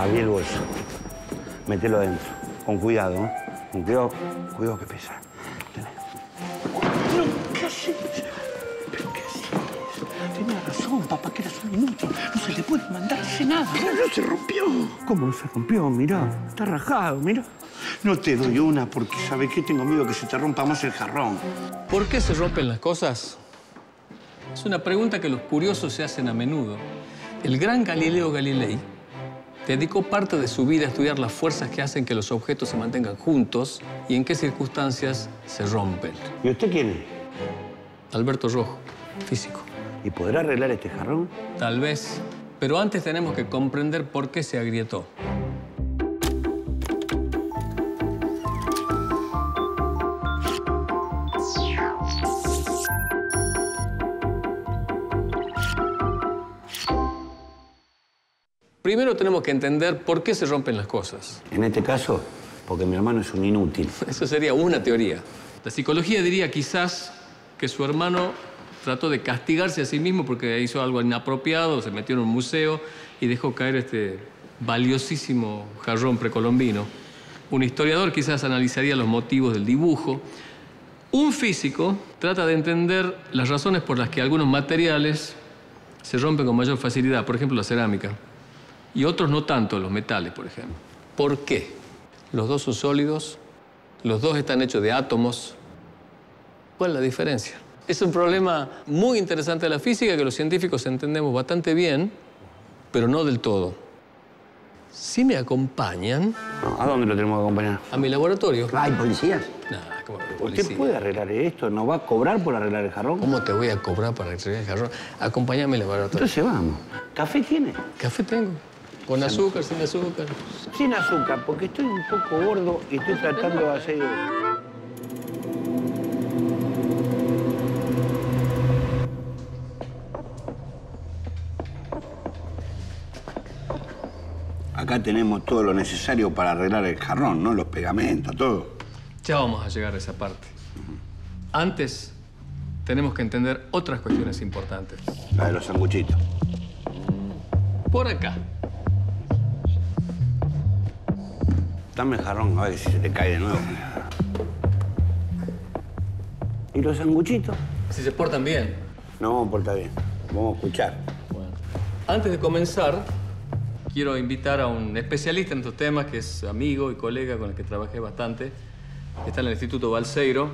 Abrí el bolso. Mételo adentro. Con cuidado, ¿eh? Con cuidado. Cuidado que pesa. No, ¿qué haces? ¿Pero qué haces? Tenía razón, papá, que eras un inútil. No se le puede mandar hacer nada. Pero no se rompió. ¿Cómo no se rompió? Mirá, está rajado, mirá. No te doy una porque, ¿sabes qué? Tengo miedo que se te rompa más el jarrón. ¿Por qué se rompen las cosas? Es una pregunta que los curiosos se hacen a menudo. El gran Galileo Galilei dedicó parte de su vida a estudiar las fuerzas que hacen que los objetos se mantengan juntos y en qué circunstancias se rompen. ¿Y usted quién es? Alberto Rojo, físico. ¿Y podrá arreglar este jarrón? Tal vez, pero antes tenemos que comprender por qué se agrietó. Primero tenemos que entender por qué se rompen las cosas. En este caso, porque mi hermano es un inútil. Eso sería una teoría. La psicología diría quizás que su hermano trató de castigarse a sí mismo porque hizo algo inapropiado, se metió en un museo y dejó caer este valiosísimo jarrón precolombino. Un historiador quizás analizaría los motivos del dibujo. Un físico trata de entender las razones por las que algunos materiales se rompen con mayor facilidad, por ejemplo, la cerámica. Y otros no tanto, los metales, por ejemplo. ¿Por qué? Los dos son sólidos, los dos están hechos de átomos. ¿Cuál es la diferencia? Es un problema muy interesante de la física que los científicos entendemos bastante bien, pero no del todo. Si me acompañan... No, ¿a dónde lo tenemos que acompañar? A mi laboratorio. ¿Hay policías? Nah, ¿cómo que policía? ¿Usted puede arreglar esto? ¿Nos va a cobrar por arreglar el jarrón? ¿Cómo te voy a cobrar para arreglar el jarrón? Acompáñame al laboratorio. Entonces vamos. ¿Café tiene? Café tengo. ¿Con azúcar, sin azúcar? Sin azúcar, porque estoy un poco gordo y estoy tratando de hacer... Acá tenemos todo lo necesario para arreglar el jarrón, ¿no? Los pegamentos, todo. Ya vamos a llegar a esa parte. Antes, tenemos que entender otras cuestiones importantes. La de los sanguchitos. Por acá. Dame el jarrón, a ver si se te cae de nuevo. ¿Y los sanguchitos? Si se portan bien. No, porta bien. Vamos a escuchar. Bueno. Antes de comenzar, quiero invitar a un especialista en estos temas, que es amigo y colega con el que trabajé bastante. Está en el Instituto Balseiro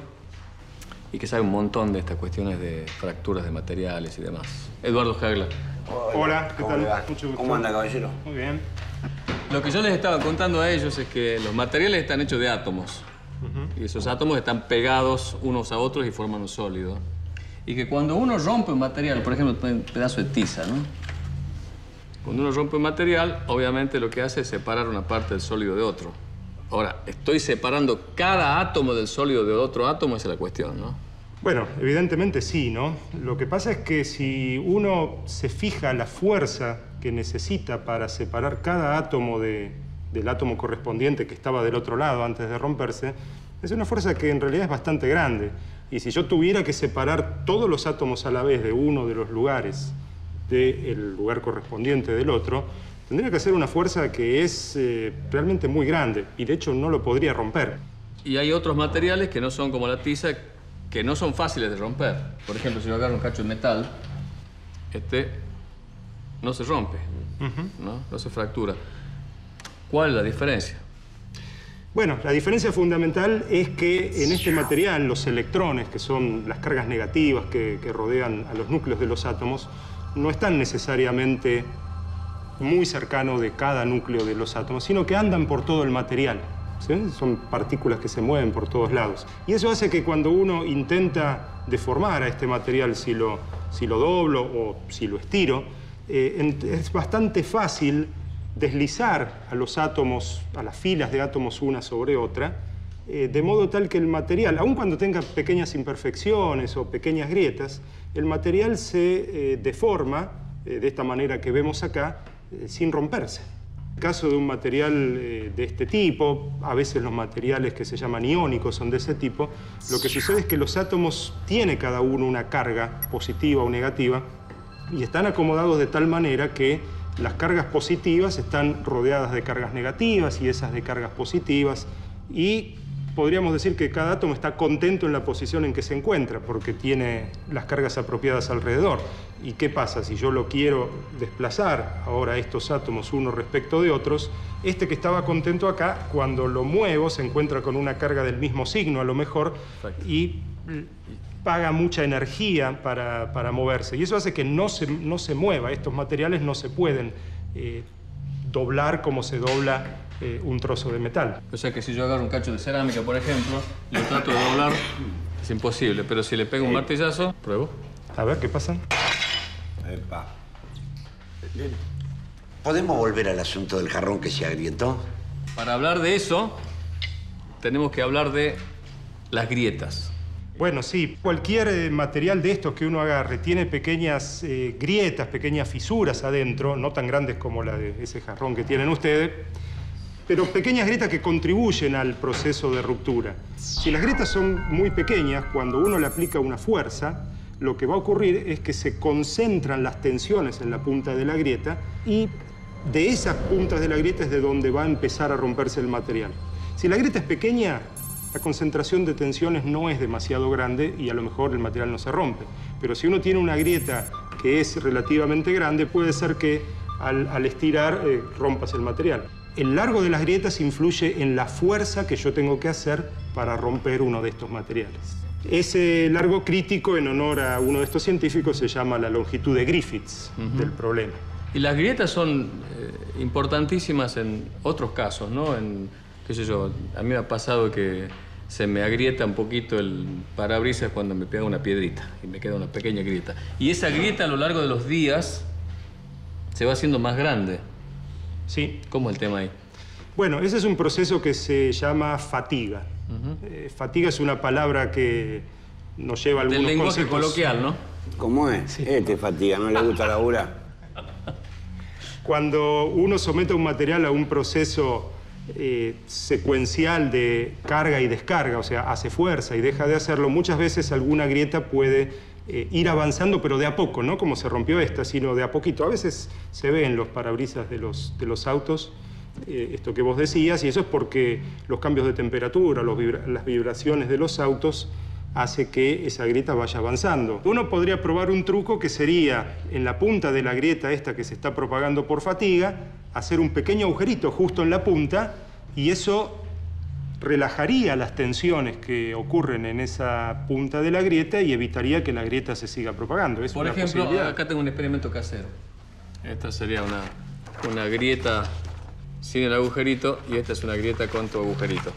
y que sabe un montón de estas cuestiones de fracturas de materiales y demás. Eduardo Jagla. Hola, ¿qué tal? Mucho gusto. ¿Cómo anda, caballero? Muy bien. Lo que yo les estaba contando a ellos es que los materiales están hechos de átomos. Y esos átomos están pegados unos a otros y forman un sólido. Y que cuando uno rompe un material, por ejemplo, un pedazo de tiza, ¿no? Cuando uno rompe un material, obviamente lo que hace es separar una parte del sólido de otro. Ahora, estoy separando cada átomo del sólido de otro átomo, esa es la cuestión, ¿no? Bueno, evidentemente sí, ¿no? Lo que pasa es que si uno se fija la fuerza que necesita para separar cada átomo del átomo correspondiente que estaba del otro lado antes de romperse, es una fuerza que en realidad es bastante grande. Y si yo tuviera que separar todos los átomos a la vez de uno de los lugares del lugar correspondiente del otro, tendría que ser una fuerza que es realmente muy grande y de hecho no lo podría romper. Y hay otros materiales que no son como la tiza, que no son fáciles de romper. Por ejemplo, si yo agarro un cacho de metal, no se rompe, no se fractura. ¿Cuál es la diferencia? Bueno, la diferencia fundamental es que en este material los electrones, que son las cargas negativas que rodean a los núcleos de los átomos, no están necesariamente muy cercanos de cada núcleo de los átomos, sino que andan por todo el material. ¿Sí? Son partículas que se mueven por todos lados. Y eso hace que cuando uno intenta deformar a este material, si lo doblo o si lo estiro, es bastante fácil deslizar a los átomos, a las filas de átomos una sobre otra, de modo tal que el material, aun cuando tenga pequeñas imperfecciones o pequeñas grietas, el material se deforma de esta manera que vemos acá, sin romperse. En el caso de un material de este tipo, a veces los materiales que se llaman iónicos son de ese tipo, lo que sucede es que los átomos tienen cada uno una carga positiva o negativa y están acomodados de tal manera que las cargas positivas están rodeadas de cargas negativas y esas de cargas positivas. Y podríamos decir que cada átomo está contento en la posición en que se encuentra porque tiene las cargas apropiadas alrededor. ¿Y qué pasa? Si yo lo quiero desplazar ahora estos átomos uno respecto de otros, este que estaba contento acá, cuando lo muevo, se encuentra con una carga del mismo signo a lo mejor y paga mucha energía para moverse. Y eso hace que no se mueva. Estos materiales no se pueden doblar como se dobla un trozo de metal. O sea que si yo agarro un cacho de cerámica, por ejemplo, y lo trato de doblar, es imposible. Pero si le pego un martillazo, pruebo. A ver, ¿qué pasa? Epa. ¿Podemos volver al asunto del jarrón que se agrietó? Para hablar de eso, tenemos que hablar de las grietas. Bueno, sí. Cualquier material de estos que uno agarre tiene pequeñas grietas, pequeñas fisuras adentro, no tan grandes como la de ese jarrón que tienen ustedes, pero pequeñas grietas que contribuyen al proceso de ruptura. Si las grietas son muy pequeñas, cuando uno le aplica una fuerza, lo que va a ocurrir es que se concentran las tensiones en la punta de la grieta y de esas puntas de la grieta es de donde va a empezar a romperse el material. Si la grieta es pequeña, la concentración de tensiones no es demasiado grande y a lo mejor el material no se rompe. Pero si uno tiene una grieta que es relativamente grande, puede ser que al estirar rompas el material. El largo de las grietas influye en la fuerza que yo tengo que hacer para romper uno de estos materiales. Ese largo crítico, en honor a uno de estos científicos, se llama la longitud de Griffiths del problema. Y las grietas son importantísimas en otros casos, ¿no? Qué sé yo, a mí me ha pasado que se me agrieta un poquito el parabrisas cuando me pega una piedrita y me queda una pequeña grieta. Y esa grieta a lo largo de los días se va haciendo más grande. Sí. ¿Cómo es el tema ahí? Bueno, ese es un proceso que se llama fatiga. Fatiga es una palabra que nos lleva a algunos del lenguaje conceptos coloquial, ¿no? ¿Cómo es? Sí. Fatiga, ¿no le gusta laburar? Cuando uno somete un material a un proceso secuencial de carga y descarga, o sea, hace fuerza y deja de hacerlo, muchas veces alguna grieta puede ir avanzando, pero de a poco, no como se rompió esta, sino de a poquito. A veces se ve en los parabrisas de los autos esto que vos decías, y eso es porque los cambios de temperatura, las vibraciones de los autos hace que esa grieta vaya avanzando. Uno podría probar un truco que sería, en la punta de la grieta esta que se está propagando por fatiga, hacer un pequeño agujerito justo en la punta, y eso relajaría las tensiones que ocurren en esa punta de la grieta y evitaría que la grieta se siga propagando. Es por una ejemplo, posibilidad. acá tengo un experimento casero. Esta sería una grieta sin el agujerito y esta es una grieta con tu agujerito.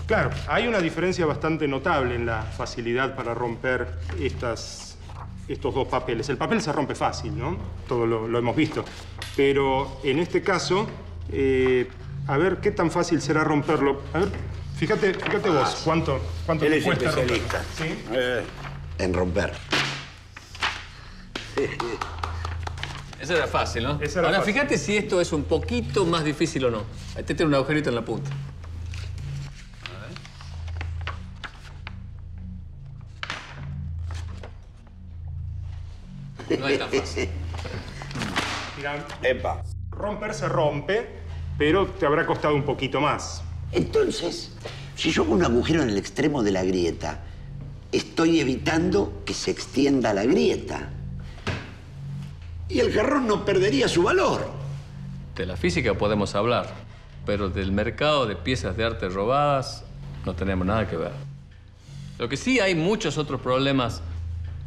Claro, hay una diferencia bastante notable en la facilidad para romper estos dos papeles. El papel se rompe fácil, ¿no? Todo lo hemos visto. Pero en este caso, a ver qué tan fácil será romperlo. A ver, fíjate vos, cuánto te cuesta romperlo. ¿Sí? En romper. Esa era fácil, ¿no? Esa era Ahora, fácil. fíjate si esto es un poquito más difícil o no. Este tiene un agujerito en la punta. No es tan fácil. Mira, Epa. romper se rompe, pero te habrá costado un poquito más. Entonces, si yo hago un agujero en el extremo de la grieta, estoy evitando que se extienda la grieta. Y el jarrón no perdería su valor. De la física podemos hablar, pero del mercado de piezas de arte robadas no tenemos nada que ver. Lo que sí, hay muchos otros problemas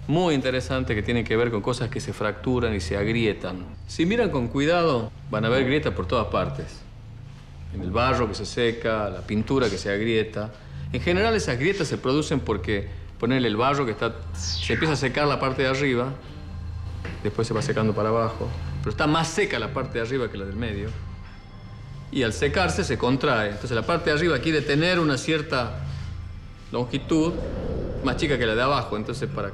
muy interesantes que tienen que ver con cosas que se fracturan y se agrietan. Si miran con cuidado, van a ver grietas por todas partes. En el barro que se seca, la pintura que se agrieta. En general, esas grietas se producen porque, ponerle el barro que se empieza a secar la parte de arriba, después se va secando para abajo, pero está más seca la parte de arriba que la del medio. Y al secarse se contrae. Entonces la parte de arriba quiere tener una cierta longitud más chica que la de abajo. Entonces para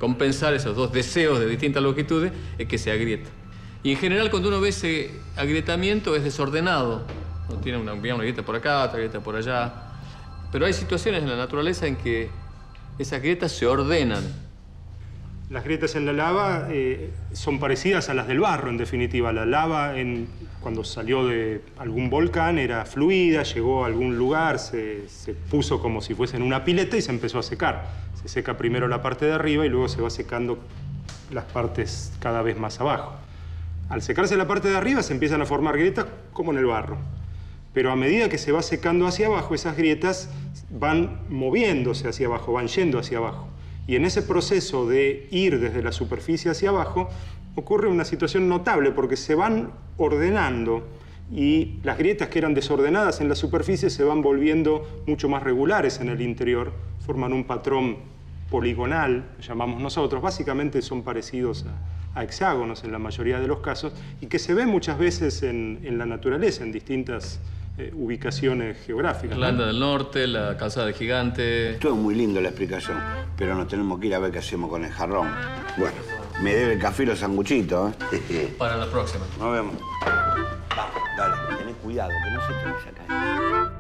compensar esos dos deseos de distintas longitudes es que se agrieta. Y en general cuando uno ve ese agrietamiento es desordenado. Uno tiene una grieta por acá, otra grieta por allá. Pero hay situaciones en la naturaleza en que esas grietas se ordenan. Las grietas en la lava son parecidas a las del barro, en definitiva. La lava, cuando salió de algún volcán, era fluida, llegó a algún lugar, se puso como si fuese en una pileta y se empezó a secar. Se seca primero la parte de arriba y luego se va secando las partes cada vez más abajo. Al secarse la parte de arriba se empiezan a formar grietas como en el barro. Pero a medida que se va secando hacia abajo, esas grietas van moviéndose hacia abajo, van yendo hacia abajo. Y en ese proceso de ir desde la superficie hacia abajo, ocurre una situación notable porque se van ordenando y las grietas que eran desordenadas en la superficie se van volviendo mucho más regulares en el interior, forman un patrón poligonal, llamamos nosotros. Básicamente son parecidos a hexágonos en la mayoría de los casos y que se ven muchas veces en la naturaleza, en distintas ubicaciones geográficas. Irlanda del Norte, la calzada del Gigante. Estuvo muy lindo la explicación, pero nos tenemos que ir a ver qué hacemos con el jarrón. Bueno, me debe el café y los sanguchitos, ¿eh? Para la próxima. Nos vemos. Vamos, dale, tenés cuidado, que no se te vaya a caer.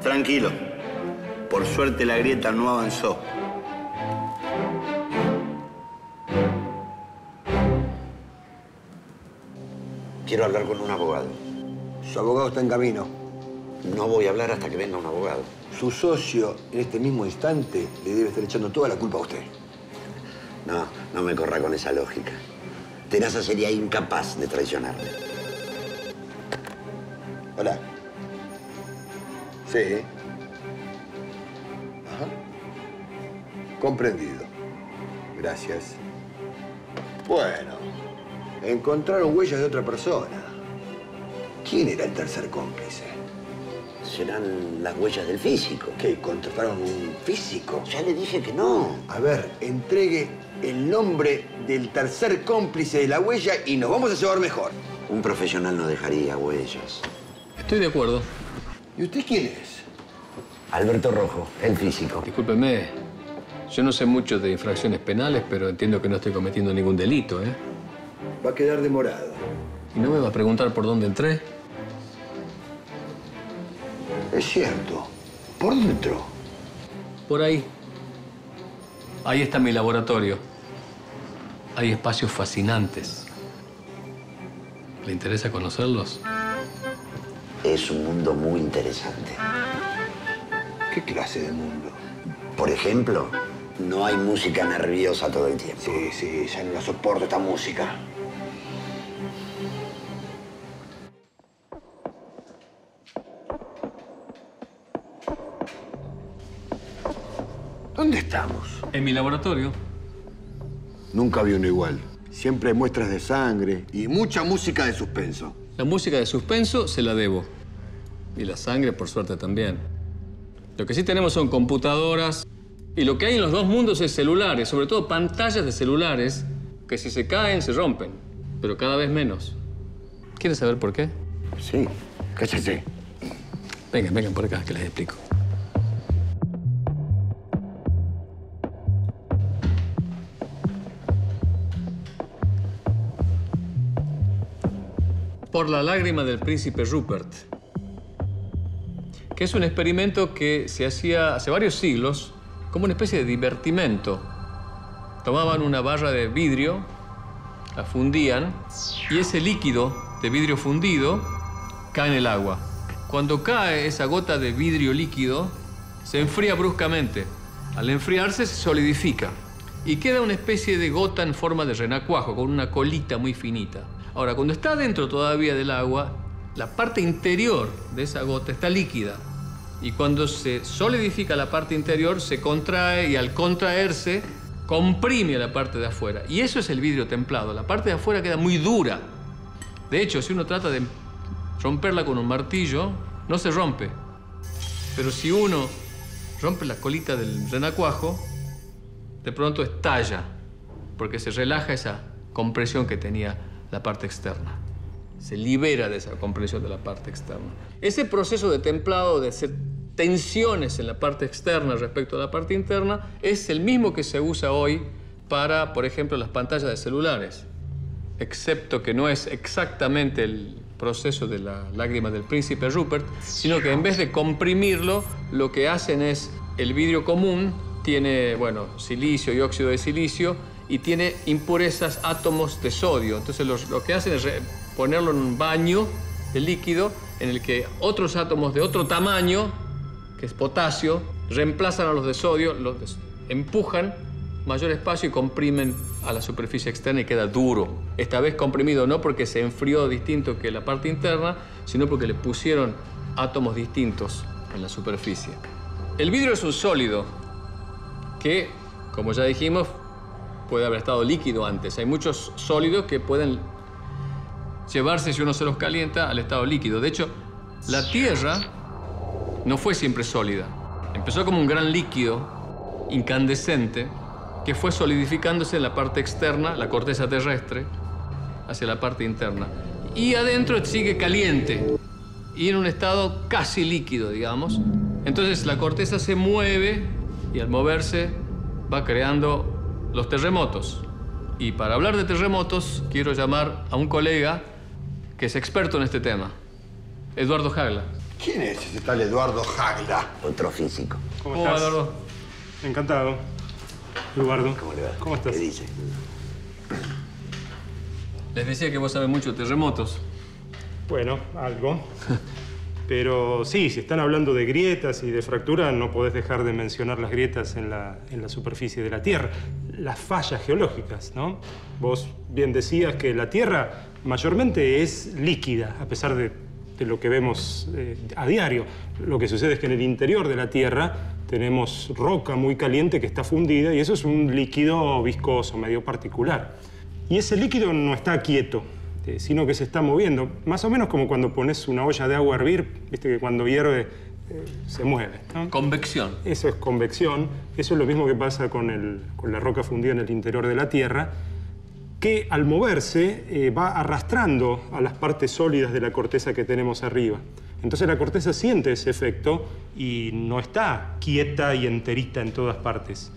Tranquilo. Por suerte la grieta no avanzó. Quiero hablar con un abogado. Su abogado está en camino. No voy a hablar hasta que venga un abogado. Su socio, en este mismo instante, le debe estar echando toda la culpa a usted. No me corra con esa lógica. Tenaza sería incapaz de traicionarme. Hola. Sí. Ajá. Comprendido. Gracias. Bueno, encontraron huellas de otra persona. ¿Quién era el tercer cómplice? Serán las huellas del físico. ¿Qué? ¿Contrataron un físico? Ya le dije que no. A ver, entregue el nombre del tercer cómplice de la huella y nos vamos a llevar mejor. Un profesional no dejaría huellas. Estoy de acuerdo. ¿Y usted quién es? Alberto Rojo, el físico. Discúlpeme, yo no sé mucho de infracciones penales, pero entiendo que no estoy cometiendo ningún delito, ¿eh? Va a quedar demorado. ¿Y no me va a preguntar por dónde entré? Es cierto. ¿Por dónde entró? Por ahí. Ahí está mi laboratorio. Hay espacios fascinantes. ¿Le interesa conocerlos? Es un mundo muy interesante. ¿Qué clase de mundo? Por ejemplo, no hay música nerviosa todo el tiempo. Sí, ya no la soporto esta música. ¿Dónde estamos? En mi laboratorio. Nunca vi uno igual. Siempre hay muestras de sangre y mucha música de suspenso. La música de suspenso se la debo. Y la sangre, por suerte, también. Lo que sí tenemos son computadoras. Y lo que hay en los dos mundos es celulares, sobre todo pantallas de celulares, que si se caen, se rompen. Pero cada vez menos. ¿Quieres saber por qué? Sí, cállese. Vengan por acá, que les explico. Por la lágrima del príncipe Rupert, que es un experimento que se hacía hace varios siglos como una especie de divertimento. Tomaban una barra de vidrio, la fundían, y ese líquido de vidrio fundido cae en el agua. Cuando cae esa gota de vidrio líquido, se enfría bruscamente. Al enfriarse, se solidifica y queda una especie de gota en forma de renacuajo, con una colita muy finita. Ahora, cuando está dentro todavía del agua, la parte interior de esa gota está líquida. Y cuando se solidifica la parte interior, se contrae y al contraerse, comprime a la parte de afuera. Y eso es el vidrio templado. La parte de afuera queda muy dura. De hecho, si uno trata de romperla con un martillo, no se rompe. Pero si uno rompe la colita del renacuajo, de pronto estalla, porque se relaja esa compresión que tenía la parte externa. Se libera de esa compresión de la parte externa. Ese proceso de templado, de hacer tensiones en la parte externa respecto a la parte interna, es el mismo que se usa hoy para, por ejemplo, las pantallas de celulares. Excepto que no es exactamente el proceso de la lágrima del príncipe Rupert, sino que en vez de comprimirlo, lo que hacen es, el vidrio común tiene, bueno, silicio y óxido de silicio, y tiene impurezas, átomos de sodio. Entonces lo que hacen es ponerlo en un baño de líquido en el que otros átomos de otro tamaño, que es potasio, reemplazan a los de sodio, los empujan mayor espacio y comprimen a la superficie externa y queda duro. Esta vez comprimido no porque se enfrió distinto que la parte interna, sino porque le pusieron átomos distintos en la superficie. El vidrio es un sólido que, como ya dijimos, puede haber estado líquido antes. Hay muchos sólidos que pueden llevarse, si uno se los calienta, al estado líquido. De hecho, la Tierra no fue siempre sólida. Empezó como un gran líquido incandescente que fue solidificándose en la parte externa, la corteza terrestre, hacia la parte interna. Y adentro sigue caliente y en un estado casi líquido, digamos. Entonces la corteza se mueve y al moverse va creando los terremotos. Y para hablar de terremotos, quiero llamar a un colega que es experto en este tema, Eduardo Jagla. ¿Quién es ese tal Eduardo Jagla? Otro físico. ¿Cómo ¿Cómo va, estás? Eduardo? Encantado. Eduardo. ¿Cómo le va? ¿Cómo estás? ¿Qué dice? Les decía que vos sabés mucho de terremotos. Bueno, algo. Pero sí, si están hablando de grietas y de fracturas, no podés dejar de mencionar las grietas en la superficie de la Tierra. Las fallas geológicas, ¿no? Vos bien decías que la Tierra mayormente es líquida, a pesar de lo que vemos a diario. Lo que sucede es que en el interior de la Tierra tenemos roca muy caliente que está fundida y eso es un líquido viscoso, medio particular. Y ese líquido no está quieto, sino que se está moviendo. Más o menos como cuando pones una olla de agua a hervir, viste que cuando hierve se mueve, ¿no? Convección. Eso es convección. Eso es lo mismo que pasa con la roca fundida en el interior de la Tierra, que al moverse va arrastrando a las partes sólidas de la corteza que tenemos arriba. Entonces la corteza siente ese efecto y no está quieta y enterita en todas partes.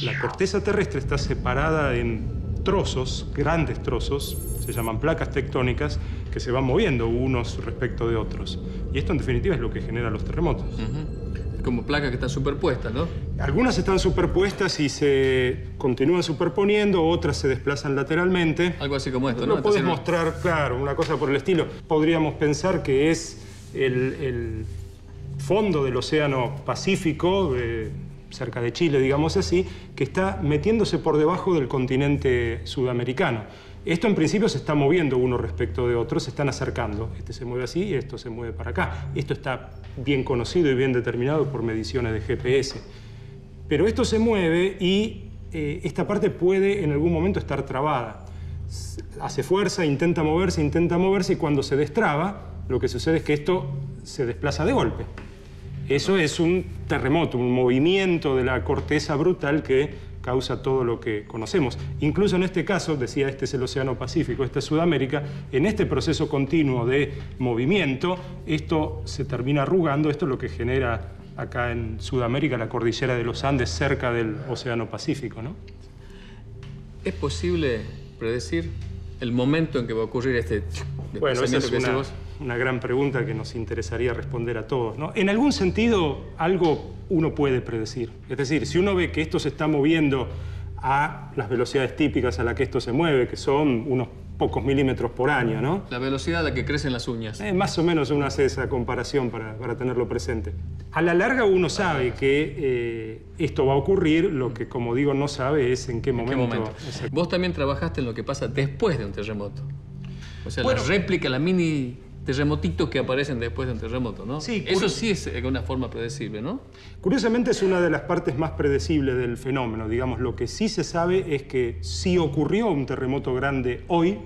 La corteza terrestre está separada en trozos, grandes trozos, se llaman placas tectónicas, que se van moviendo unos respecto de otros. Y esto en definitiva es lo que genera los terremotos. Es como placas que están superpuestas, ¿no? Algunas están superpuestas y se continúan superponiendo, otras se desplazan lateralmente. Algo así como esto, ¿no? No podés Entonces, mostrar, claro, una cosa por el estilo. Podríamos pensar que es el fondo del Océano Pacífico, cerca de Chile, digamos así, que está metiéndose por debajo del continente sudamericano. Esto en principio se está moviendo uno respecto de otro, se están acercando. Este se mueve así y esto se mueve para acá. Esto está bien conocido y bien determinado por mediciones de GPS. Pero esto se mueve y esta parte puede en algún momento estar trabada. Hace fuerza, intenta moverse y cuando se destraba, lo que sucede es que esto se desplaza de golpe. Eso es un terremoto, un movimiento de la corteza brutal que causa todo lo que conocemos. Incluso en este caso, decía, este es el Océano Pacífico, esta es Sudamérica, en este proceso continuo de movimiento, esto se termina arrugando, esto es lo que genera acá en Sudamérica la cordillera de los Andes cerca del Océano Pacífico, ¿no? ¿es posible predecir el momento en que va a ocurrir este Bueno, esa es desplazamiento que decís vos? una gran pregunta que nos interesaría responder a todos, ¿no? En algún sentido, algo uno puede predecir. Es decir, si uno ve que esto se está moviendo a las velocidades típicas a las que esto se mueve, que son unos pocos milímetros por año, ¿no? La velocidad a la que crecen las uñas. Más o menos uno hace esa comparación para tenerlo presente. A la larga uno sabe que esto va a ocurrir, lo que, como digo, no sabe es en qué momento. Exacto. Vos también trabajaste en lo que pasa después de un terremoto. O sea, Bueno, la réplica, la mini terremotitos que aparecen después de un terremoto, ¿no? Sí, eso sí es de una forma predecible, ¿no? Curiosamente es una de las partes más predecibles del fenómeno. Digamos, lo que sí se sabe es que si ocurrió un terremoto grande hoy,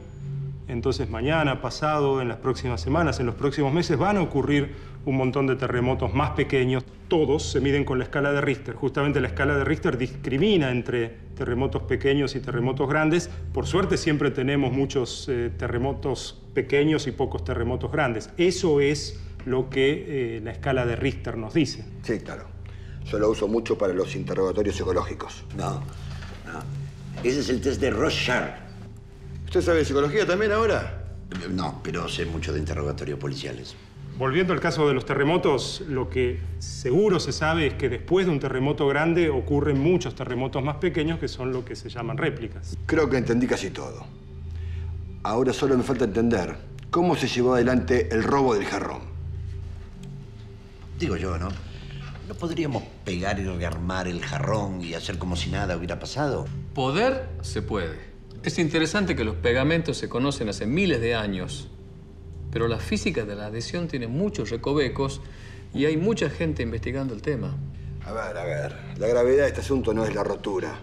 Entonces mañana, pasado, en las próximas semanas, en los próximos meses van a ocurrir un montón de terremotos más pequeños. Todos se miden con la escala de Richter. Justamente la escala de Richter discrimina entre terremotos pequeños y terremotos grandes. Por suerte siempre tenemos muchos terremotos pequeños y pocos terremotos grandes. Eso es lo que la escala de Richter nos dice. Sí, claro. Yo lo uso mucho para los interrogatorios psicológicos. No. Ese es el test de Rorschach. ¿Usted sabe de psicología también ahora? No, pero sé mucho de interrogatorios policiales. Volviendo al caso de los terremotos, lo que seguro se sabe es que después de un terremoto grande ocurren muchos terremotos más pequeños que son lo que se llaman réplicas. Creo que entendí casi todo. Ahora solo me falta entender cómo se llevó adelante el robo del jarrón. Digo yo, ¿no? ¿No podríamos pegar y rearmar el jarrón y hacer como si nada hubiera pasado? Poder se puede. Es interesante que los pegamentos se conocen hace miles de años, pero la física de la adhesión tiene muchos recovecos y hay mucha gente investigando el tema. A ver. La gravedad de este asunto no es la rotura,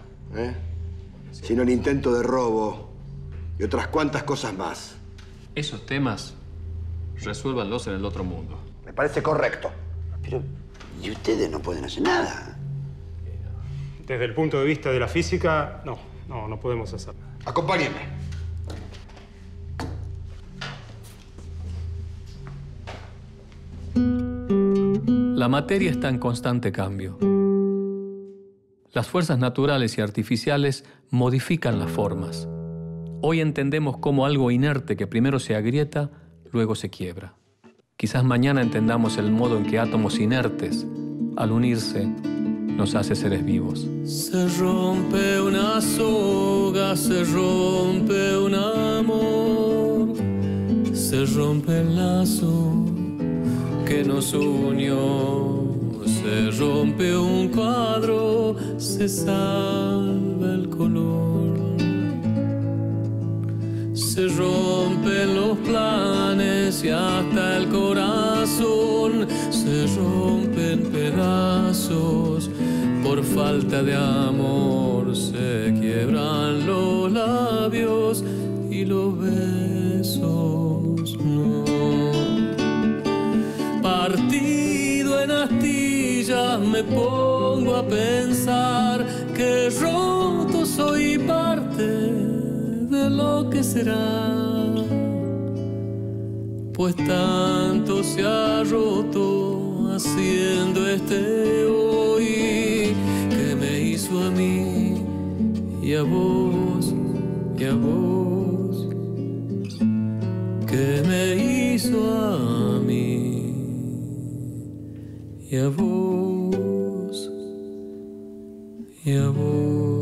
sino el intento de robo y otras cuantas cosas más. Esos temas, resuélvanlos en el otro mundo. Me parece correcto. Pero, ¿y ustedes no pueden hacer nada? Desde el punto de vista de la física, no podemos hacer nada. Acompáñenme. La materia está en constante cambio. Las fuerzas naturales y artificiales modifican las formas. Hoy entendemos cómo algo inerte que primero se agrieta, luego se quiebra. Quizás mañana entendamos el modo en que átomos inertes, al unirse, nos hace seres vivos. Se rompe una soga, se rompe un amor, se rompe el lazo que nos unió, se rompe un cuadro, se salva el color. Se rompen los planes y hasta el corazón se rompen pedazos por falta de amor. Se quiebran los labios y los besos no. Partido en astillas me pongo a pensar que roto soy parte de lo que será, pues tanto se ha roto haciendo este hoy que me hizo a mí y a vos y a vos, que me hizo a mí y a vos y a vos.